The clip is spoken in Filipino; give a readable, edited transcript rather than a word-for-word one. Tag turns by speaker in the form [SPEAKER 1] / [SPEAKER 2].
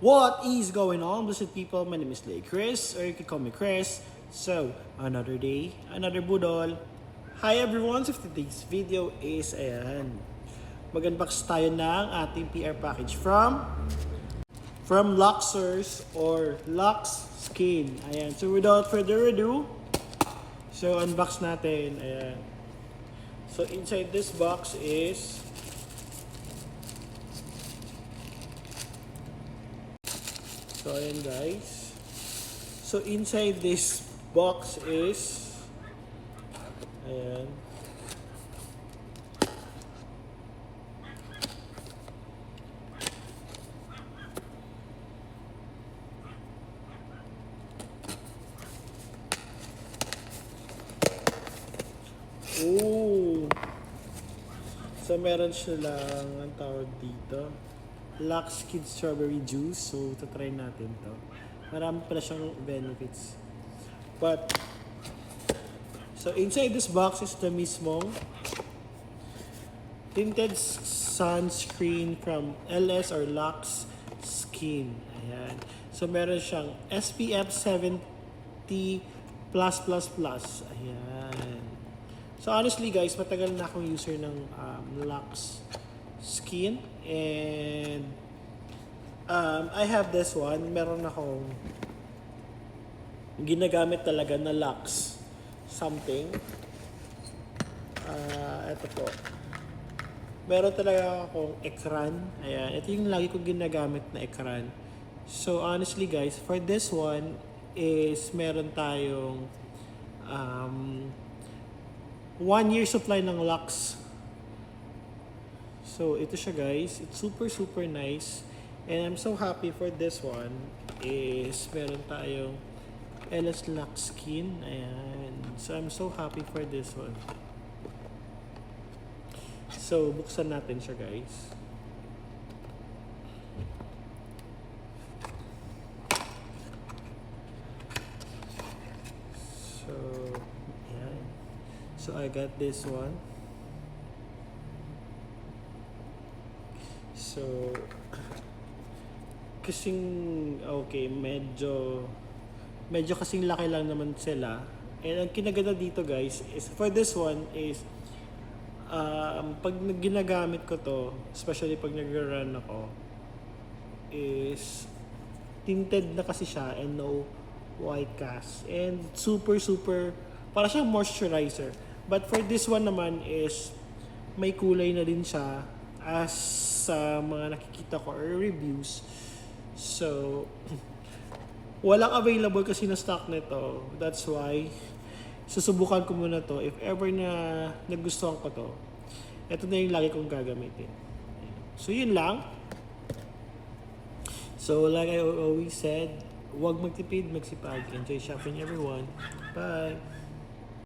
[SPEAKER 1] What is going on, blessed people? My name is Lay Chris, or you can call me Chris. So, another day, another budol. Hi everyone! So today's video is, mag-unbox tayo ng ating PR package from Luxers or Lux Skin. Ayan, so without further ado, so unbox natin. Ayan. So inside this box is so ayan guys. So inside this box is ayan. Ooh. So meron silang ang tawag dito, Lux Kid Strawberry Juice. So tatry natin to. Marami pala siyang benefits. But so inside this box is the mismong tinted sunscreen from LS or Lux Skin. Ayan. So meron siyang SPF 70+++. Ayan. So honestly guys, matagal na akong user ng Lux Skin and I have this one. Meron akong ginagamit talaga na Lux something. Ito po. Meron talaga akong ekran. Ayan. Ito yung lagi kong ginagamit na ekran. So honestly guys, for this one is meron tayong 1 year supply ng Lux. So ito siya guys. It's super nice. And I'm so happy for this one is meron tayong LS Lux Skin. Ayan. So I'm so happy for this one. So buksan natin siya guys. So ayan. So I got this one. So kasing okay, medyo kasing laki lang naman sila. And ang kinaganda dito guys is for this one is pag ginagamit ko to, especially pag nag-run ako, is tinted na kasi siya and no white cast. And super para siyang moisturizer. But for this one naman is may kulay na din siya as sa mga nakikita ko or reviews. So walang available kasi na stock nito. That's why susubukan ko muna to. If ever na nagustuhan ko to, ito na yung lagi kong gagamitin. So yun lang. So like I always said, huwag magtipid, magsipag. Enjoy shopping everyone. Bye!